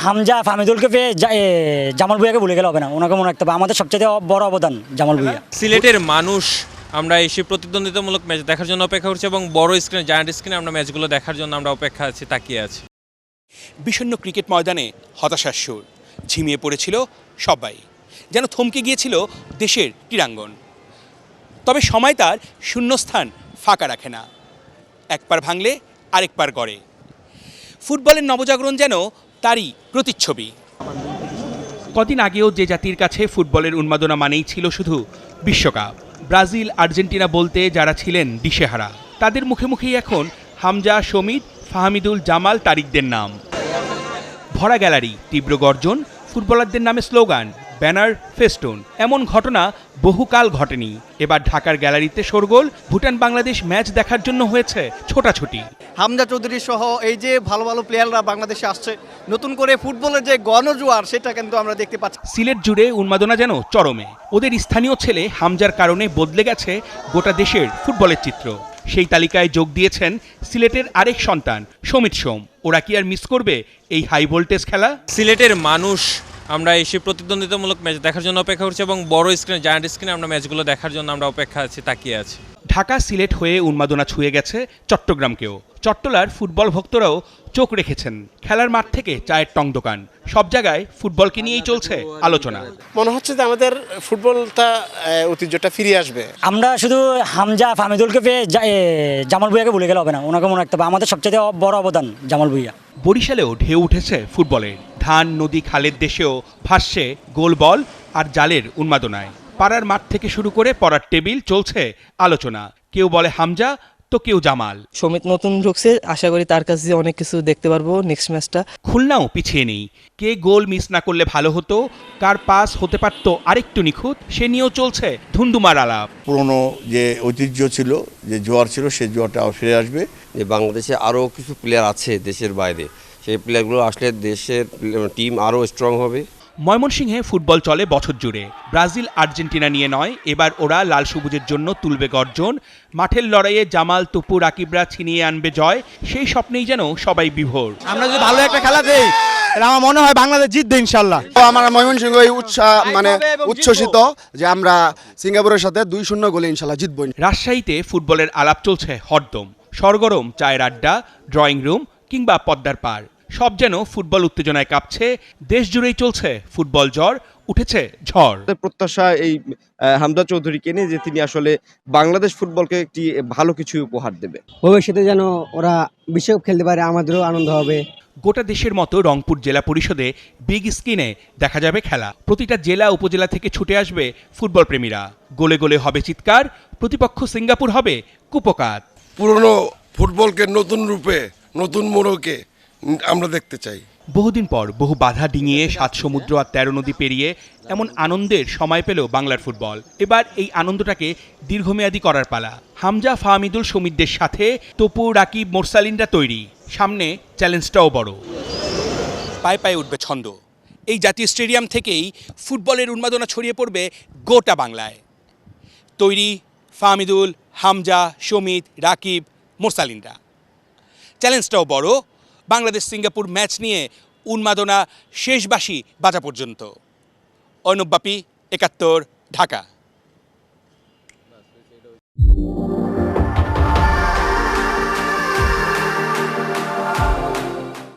হামজা ফাহমিদুলকে পেয়ে জামাল ভুঁইয়াকে ভুলে গেলে হবে না, ওনাকে মনে রাখতে হবে। আমাদের সবচেয়ে বড় অবদান জামাল ভুঁইয়া। সিলেটের মানুষ আমরা এসে প্রতিদ্বন্দ্বিতামূলক ম্যাচ দেখার জন্য অপেক্ষা করছি এবং বড় স্ক্রিনে, জায়ান্ট স্ক্রিনে আমরা ম্যাচগুলো দেখার জন্য আমরা অপেক্ষা আছি, তাকিয়ে আছি। বিষণ্ণ ক্রিকেট ময়দানে হতাশার সুর, ঝিমিয়ে পড়েছিল সবাই, যেন থমকে গিয়েছিল দেশের ক্রীড়াঙ্গন। তবে সময় তার শূন্যস্থান ফাঁকা রাখে না, একবার ভাঙলে আরেকবার গড়ে। ফুটবলের নবজাগরণ যেন তারই প্রতিচ্ছবি। কদিন আগেও যে জাতির কাছে ফুটবলের উন্মাদনা মানেই ছিল শুধু বিশ্বকাপ, ব্রাজিল আর্জেন্টিনা বলতে যারা ছিলেন দিশেহারা, তাদের মুখে মুখেই এখন হামজা, শমিত, ফাহমিদুল, জামাল, তারিকদের নাম। ভরা গ্যালারি, তীব্র গর্জন, ফুটবলারদের নামে স্লোগান, ব্যানার, ফেস্টুন। এমন ঘটনা বহুকাল ঘটেনি। এবার ঢাকার গ্যালারিতে শোরগোল, ভুটান বাংলাদেশ ম্যাচ দেখার জন্য হয়েছে ছোটাছুটি। হামজা চৌধুরী সহ এই যে ভালো ভালো প্লেয়াররা বাংলাদেশে আসছে, নতুন করে ফুটবলের যে গণজোয়ার সেটা কিন্তু আমরা দেখতে পাচ্ছি। সিলেট জুড়ে উন্মাদনা যেন চরমে। ওদের স্থানীয় ছেলে হামজার কারণে বদলে গেছে গোটা দেশের ফুটবলের চিত্র। সেই তালিকায় যোগ দিয়েছেন সিলেটের আরেক সন্তান শমিত সোম। ওরা কি আর মিস করবে এই হাই ভোল্টেজ খেলা? সিলেটের মানুষ আমরা এসে প্রতিদ্বন্দ্বিতামূলক ম্যাচ দেখার জন্য অপেক্ষা করছি এবং বড় স্ক্রিনে, জায়ান্ট স্ক্রিনে আমরা ম্যাচগুলো দেখার জন্য আমরা অপেক্ষা আছি, তাকিয়ে আছি। ঢাকা সিলেট হয়ে উন্মাদনা ছুঁয়ে গেছে চট্টগ্রামকেও। চট্টলার ফুটবল ভক্তরাও চোখ রেখেছেন খেলার মাঠ থেকে চায়ের টং দোকান, সব জায়গায় ফুটবলকে নিয়েই চলছে আলোচনা। মনে হচ্ছে যে আমাদের ফুটবলটা ঐতিহ্যটা ফিরে আসবে। আমরা শুধু হামজা ফাহমিদুলকে পেয়ে জামাল ভুঁইয়াকে ভুলে গেলে হবে না, ওনাকে মনে রাখতে হবে। আমাদের সবচেয়ে বড় অবদান জামাল ভুঁইয়া। বরিশালেও ঢেউ উঠেছে ফুটবলের। ধান, নদী, খালের দেশেও ভাসছে গোল বল আর জালের উন্মাদনায়। পাড়ার মাঠ থেকে শুরু করে পড়ার টেবিল চলছে আলোচনা। কেউ বলে হামজা, তো কেউ জামাল। সমিত নতুন ঢুকছে, আশা করি তার কাছে অনেক কিছু দেখতে পারবো নেক্সট ম্যাচটা। খুলনাও পিছিয়ে নেই। কে গোল মিস না করলে ভালো হতো, কার পাস হতে পারত আরেকটু নিখুঁত, সে নিয়েও চলছে ধুন্দুমার আলাপ। পুরনো যে ঐতিহ্য ছিল, যে জোয়ার ছিল, সেই জোয়ারটা ফিরে আসবে। যে বাংলাদেশে আরও কিছু প্লেয়ার আছে দেশের বাইরে, সেই প্লেয়ারগুলো আসলে দেশের টিম আরও স্ট্রং হবে। ময়মনসিংহে ফুটবল চলে বছর জুড়ে। ব্রাজিল আর্জেন্টিনা নিয়ে নয়, এবার ওরা লাল সবুজের জন্য তুলবে গর্জন। মাঠের লড়াইয়ে জামাল, তুপু, রাকিবরা ছিনিয়ে আনবে জয়, সেই স্বপ্নেই যেন সবাই বিভোর। আমরা যদি ভালো একটা খেলা দেই, আমার মনে হয় বাংলাদেশ জিতবে ইনশাল্লাহ। আমার ময়মনসিংহ উচ্ছ্বসিত যে আমরা সিঙ্গাপুরের সাথে 2-0 গোলে ইনশাল্লাহ জিতবো। রাজশাহীতে ফুটবলের আলাপ চলছে হরদম। সরগরম চায়ের আড্ডা, ড্রয়িং রুম কিংবা পদ্মার পার, সব যেন ফুটবল উত্তেজনায় কাঁপছে। দেশ জুড়েই চলছে ফুটবল জ্বর, উঠেছে ঝড়। প্রত্যাশা এই হামজা চৌধুরীকে নিয়ে যে তিনি আসলে বাংলাদেশ ফুটবলকে একটি ভালো কিছু উপহার দেবে। ভবিষ্যতে যেন ওরা বিশ্বকাপ খেলতে পারে, আমাদেরও আনন্দ হবে। গোটা দেশের মতো রংপুর জেলা পরিষদে বিগ স্ক্রিনে দেখা যাবে খেলা। প্রতিটা জেলা উপজেলা থেকে ছুটে আসবে ফুটবল প্রেমীরা। গোলে গোলে হবে চিৎকার, প্রতিপক্ষ সিঙ্গাপুর হবে কুপকাত। পুরনো ফুটবলকে নতুন রূপে, নতুন মোড়কে আমরা দেখতে চাই। বহুদিন পর বহু বাধা ডিঙিয়ে 7 সমুদ্র আর 13 নদী পেরিয়ে এমন আনন্দের সময় পেল বাংলার ফুটবল। এবার এই আনন্দটাকে দীর্ঘমেয়াদী করার পালা। হামজা, ফাহমিদুল, শমিতদের সাথে তপু, রাকিব, মোরসালিনরা তৈরি। সামনে চ্যালেঞ্জটাও বড়। পায়ে পায়ে উঠবে ছন্দ। এই জাতীয় স্টেডিয়াম থেকেই ফুটবলের উন্মাদনা ছড়িয়ে পড়বে গোটা বাংলায়। তৈরি ফাহমিদুল, হামজা, শমিত, রাকিব, মোরসালিনরা। চ্যালেঞ্জটাও বড়। বাংলাদেশ সিঙ্গাপুর ম্যাচ নিয়ে উন্মাদনা শেষ বাঁশি বাজা পর্যন্ত। অর্ণব বাপি, 71, ঢাকা।